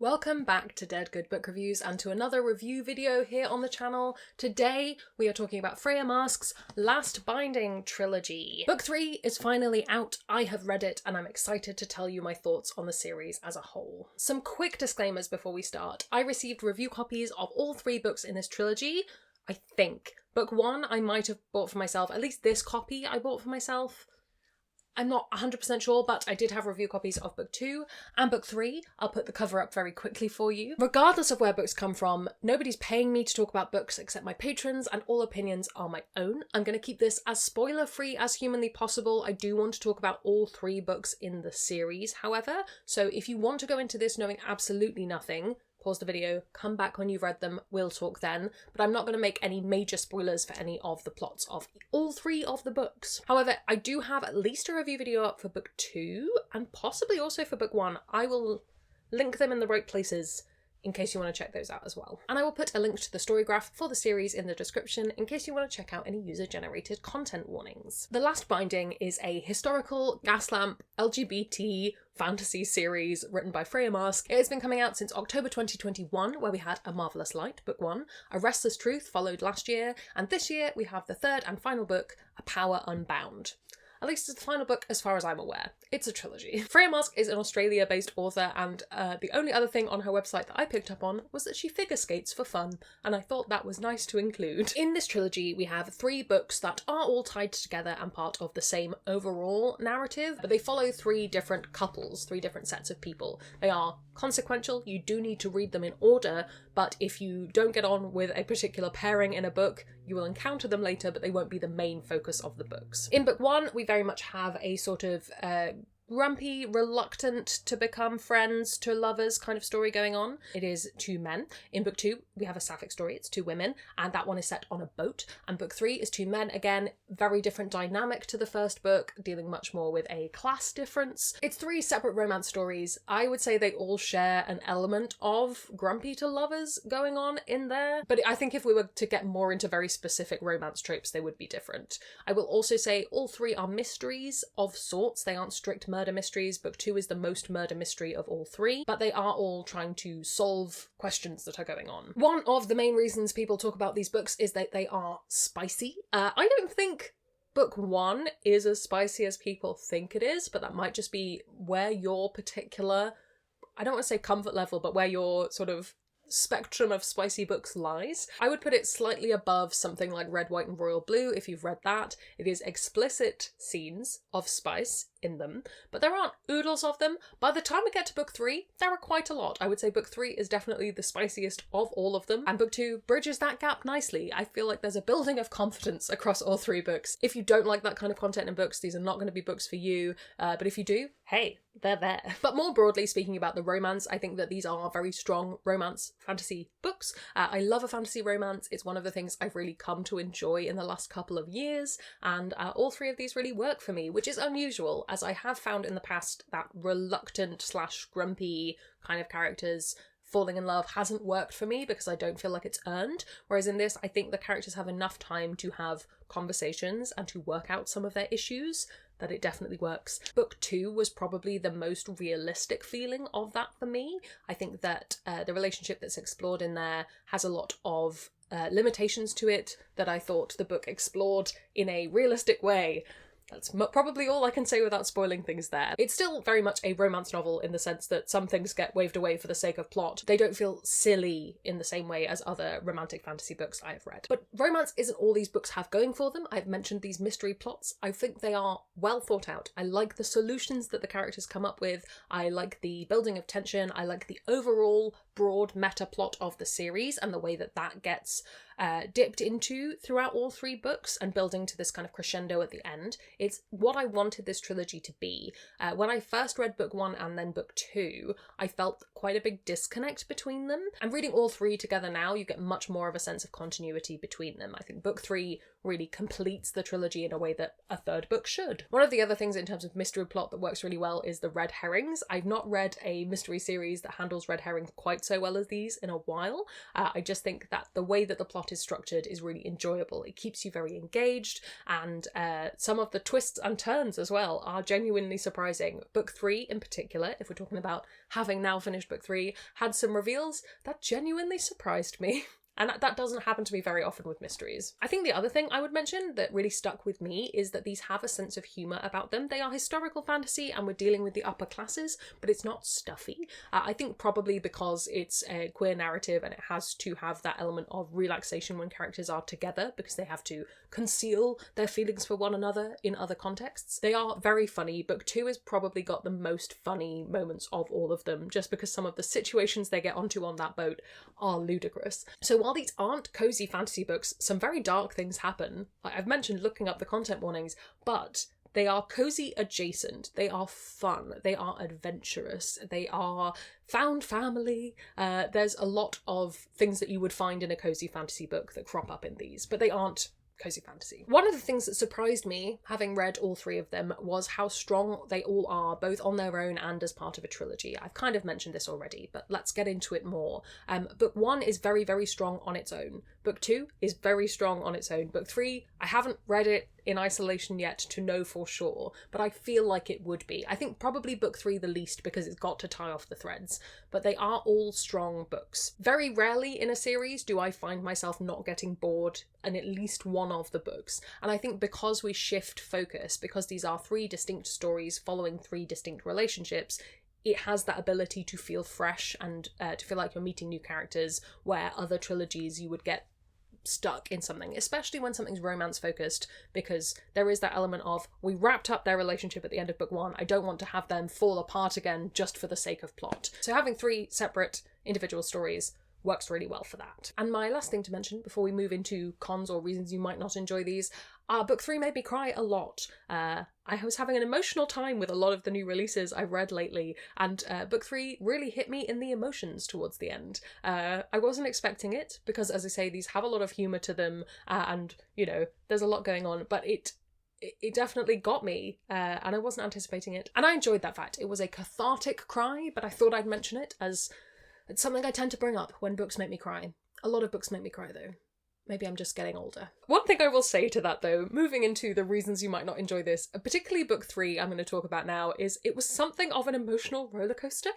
Welcome back to Dead Good Book Reviews and to another review video here on the channel. Today we are talking about Freya Marske's Last Binding trilogy. Book 3 is finally out, I have read it, and I'm excited to tell you my thoughts on the series as a whole. Some quick disclaimers before we start. I received review copies of all 3 books in this trilogy, I think. Book 1 I might have bought for myself, at least this copy I bought for myself. I'm not 100% sure, but I did have review copies of book 2 and book 3. I'll put the cover up very quickly for you. Regardless of where books come from, nobody's paying me to talk about books except my patrons, and all opinions are my own. I'm going to keep this as spoiler-free as humanly possible. I do want to talk about all 3 books in the series, however, so if you want to go into this knowing absolutely nothing, pause the video, come back when you've read them, we'll talk then, but I'm not going to make any major spoilers for any of the plots of all 3 of the books. However, I do have at least a review video up for book 2, and possibly also for book 1. I will link them in the right places in case you want to check those out as well. And I will put a link to the story graph for the series in the description in case you want to check out any user-generated content warnings. The Last Binding is a historical gaslamp LGBT fantasy series written by Freya Marske. It has been coming out since October 2021, where we had A Marvellous Light, book 1, A Restless Truth followed last year, and this year we have the 3rd and final book, A Power Unbound. At least it's the final book as far as I'm aware. It's a trilogy. Freya Marske is an Australia-based author, and the only other thing on her website that I picked up on was that she figure skates for fun, and I thought that was nice to include. In this trilogy, we have 3 books that are all tied together and part of the same overall narrative, but they follow 3 different couples, 3 different sets of people. They are consequential, you do need to read them in order, but if you don't get on with a particular pairing in a book, you will encounter them later, but they won't be the main focus of the books. In book 1, we very much have a sort of grumpy, reluctant to become friends to lovers kind of story going on. It is 2 men. In book 2, we have a sapphic story. It's 2 women, and that one is set on a boat. And book 3 is 2 men. Again, very different dynamic to the first book, dealing much more with a class difference. It's 3 separate romance stories. I would say they all share an element of grumpy to lovers going on in there, but I think if we were to get more into very specific romance tropes, they would be different. I will also say all 3 are mysteries of sorts. They aren't strict murder mysteries. Book 2 is the most murder mystery of all 3, but they are all trying to solve questions that are going on. One of the main reasons people talk about these books is that they are spicy. I don't think book 1 is as spicy as people think it is, but that might just be where your particular, I don't want to say comfort level, but where your sort of spectrum of spicy books lies. I would put it slightly above something like Red, White and Royal Blue if you've read that. It is explicit scenes of spice in them, but there aren't oodles of them. By the time we get to book 3, there are quite a lot. I would say book 3 is definitely the spiciest of all of them, and book 2 bridges that gap nicely. I feel like there's a building of confidence across all 3 books. If you don't like that kind of content in books, these are not going to be books for you, but if you do, hey, they're there. But more broadly speaking about the romance, I think that these are very strong romance fantasy books. I love a fantasy romance. It's one of the things I've really come to enjoy in the last couple of years, and all 3 of these really work for me, which is unusual, as I have found in the past that reluctant / grumpy kind of characters falling in love hasn't worked for me because I don't feel like it's earned, whereas in this I think the characters have enough time to have conversations and to work out some of their issues that it definitely works. Book 2 was probably the most realistic feeling of that for me. I think that the relationship that's explored in there has a lot of limitations to it that I thought the book explored in a realistic way. That's probably all I can say without spoiling things there. It's still very much a romance novel in the sense that some things get waved away for the sake of plot. They don't feel silly in the same way as other romantic fantasy books I have read. But romance isn't all these books have going for them. I've mentioned these mystery plots. I think they are well thought out. I like the solutions that the characters come up with. I like the building of tension. I like the overall broad meta plot of the series and the way that that gets dipped into throughout all 3 books and building to this kind of crescendo at the end. It's what I wanted this trilogy to be. When I first read book 1 and then book 2, I felt quite a big disconnect between them. And reading all 3 together now, you get much more of a sense of continuity between them. I think book 3 really completes the trilogy in a way that a 3rd book should. One of the other things in terms of mystery plot that works really well is the red herrings. I've not read a mystery series that handles red herrings quite so so well as these in a while. I just think that the way that the plot is structured is really enjoyable. It keeps you very engaged, and some of the twists and turns as well are genuinely surprising. Book 3 in particular, if we're talking about having now finished book 3, had some reveals that genuinely surprised me. And that doesn't happen to me very often with mysteries. I think the other thing I would mention that really stuck with me is that these have a sense of humour about them. They are historical fantasy and we're dealing with the upper classes, but it's not stuffy. I think probably because it's a queer narrative and it has to have that element of relaxation when characters are together because they have to conceal their feelings for one another in other contexts. They are very funny. Book 2 has probably got the most funny moments of all of them, just because some of the situations they get onto on that boat are ludicrous. So while these aren't cozy fantasy books, some very dark things happen. Like I've mentioned looking up the content warnings, but they are cozy adjacent, they are fun, they are adventurous, they are found family. There's a lot of things that you would find in a cozy fantasy book that crop up in these, but they aren't cozy fantasy. One of the things that surprised me, having read all 3 of them, was how strong they all are, both on their own and as part of a trilogy. I've kind of mentioned this already, but let's get into it more. Book 1 is very, very strong on its own. Book 2 is very strong on its own. Book 3, I haven't read it in isolation yet to know for sure, but I feel like it would be. I think probably book 3 the least because it's got to tie off the threads, but they are all strong books. Very rarely in a series do I find myself not getting bored in at least one of the books, and I think because we shift focus, because these are 3 distinct stories following 3 distinct relationships, it has that ability to feel fresh and to feel like you're meeting new characters, where other trilogies you would get stuck in something, especially when something's romance focused, because there is that element of, we wrapped up their relationship at the end of book 1, I don't want to have them fall apart again just for the sake of plot. So having 3 separate individual stories works really well for that. And my last thing to mention before we move into cons or reasons you might not enjoy these, book 3 made me cry a lot. I was having an emotional time with a lot of the new releases I've read lately, and book 3 really hit me in the emotions towards the end. I wasn't expecting it, because as I say, these have a lot of humour to them, and, you know, there's a lot going on, but it definitely got me, and I wasn't anticipating it. And I enjoyed that fact. It was a cathartic cry, but I thought I'd mention it, as it's something I tend to bring up when books make me cry. A lot of books make me cry, though. Maybe I'm just getting older. One thing I will say to that, though, moving into the reasons you might not enjoy this, particularly book 3 I'm going to talk about now, is it was something of an emotional rollercoaster,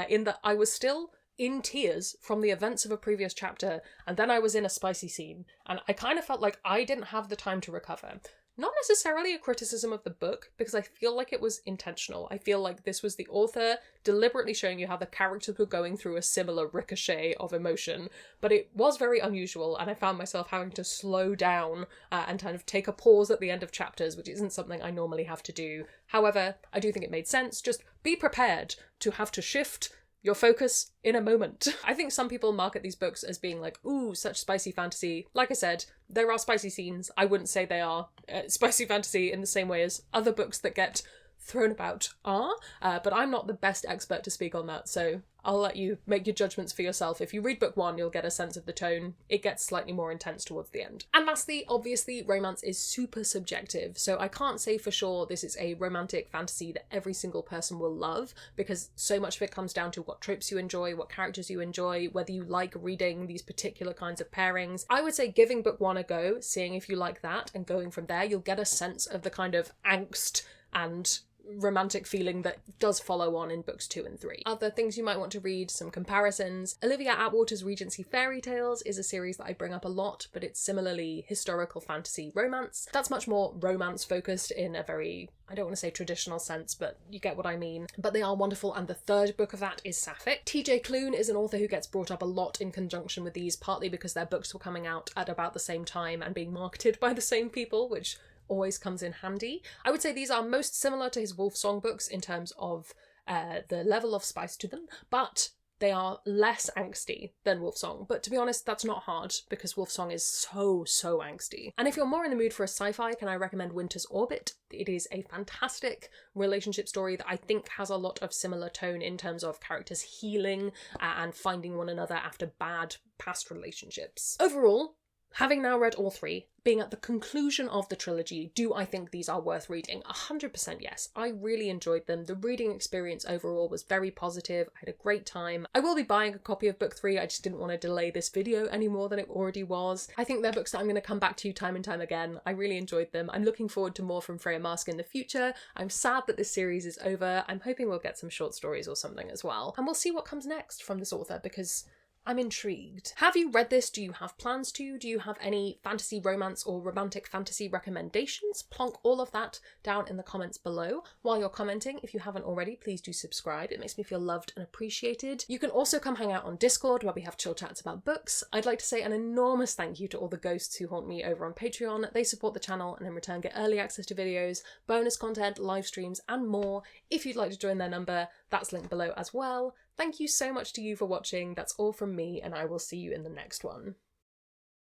in that I was still in tears from the events of a previous chapter, and then I was in a spicy scene, and I kind of felt like I didn't have the time to recover. Not necessarily a criticism of the book, because I feel like it was intentional. I feel like this was the author deliberately showing you how the characters were going through a similar ricochet of emotion, but it was very unusual, and I found myself having to slow down and kind of take a pause at the end of chapters, which isn't something I normally have to do. However, I do think it made sense. Just be prepared to have to shift your focus in a moment. I think some people market these books as being like, ooh, such spicy fantasy. Like I said, there are spicy scenes. I wouldn't say they are spicy fantasy in the same way as other books that get thrown about are, but I'm not the best expert to speak on that, so I'll let you make your judgments for yourself. If you read book 1, you'll get a sense of the tone. It gets slightly more intense towards the end. And lastly, obviously, romance is super subjective, so I can't say for sure this is a romantic fantasy that every single person will love, because so much of it comes down to what tropes you enjoy, what characters you enjoy, whether you like reading these particular kinds of pairings. I would say giving book 1 a go, seeing if you like that, and going from there, you'll get a sense of the kind of angst and romantic feeling that does follow on in books 2 and 3. Other things you might want to read, some comparisons. Olivia Atwater's Regency Fairy Tales is a series that I bring up a lot, but it's similarly historical fantasy romance. That's much more romance focused in a very, I don't want to say traditional sense, but you get what I mean. But they are wonderful, and the 3rd book of that is Sapphic. TJ Klune is an author who gets brought up a lot in conjunction with these, partly because their books were coming out at about the same time and being marketed by the same people, which always comes in handy. I would say these are most similar to his Wolfsong books in terms of the level of spice to them, but they are less angsty than Wolfsong. But to be honest, that's not hard, because Wolfsong is so angsty. And if you're more in the mood for a sci-fi, can I recommend Winter's Orbit? It is a fantastic relationship story that I think has a lot of similar tone in terms of characters healing and finding one another after bad past relationships. Overall, Having now read all three, being at the conclusion of the trilogy, do I think these are worth reading? 100% yes. I really enjoyed them. The reading experience overall was very positive. I had a great time. I will be buying a copy of book 3. I just didn't want to delay this video any more than it already was. I think they're books that I'm going to come back to time and time again. I really enjoyed them. I'm looking forward to more from Freya Marske in the future. I'm sad that this series is over. I'm hoping we'll get some short stories or something as well. And we'll see what comes next from this author, because I'm intrigued. Have you read this? Do you have plans to? Do you have any fantasy romance or romantic fantasy recommendations? Plonk all of that down in the comments below. While you're commenting, if you haven't already, please do subscribe. It makes me feel loved and appreciated. You can also come hang out on Discord where we have chill chats about books. I'd like to say an enormous thank you to all the ghosts who haunt me over on Patreon. They support the channel and in return get early access to videos, bonus content, live streams, and more. If you'd like to join their number, that's linked below as well. Thank you so much to you for watching. That's all from me, and I will see you in the next one.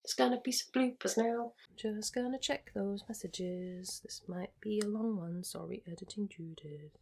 It's gonna be some bloopers now. Just gonna check those messages. This might be a long one. Sorry, editing Judith.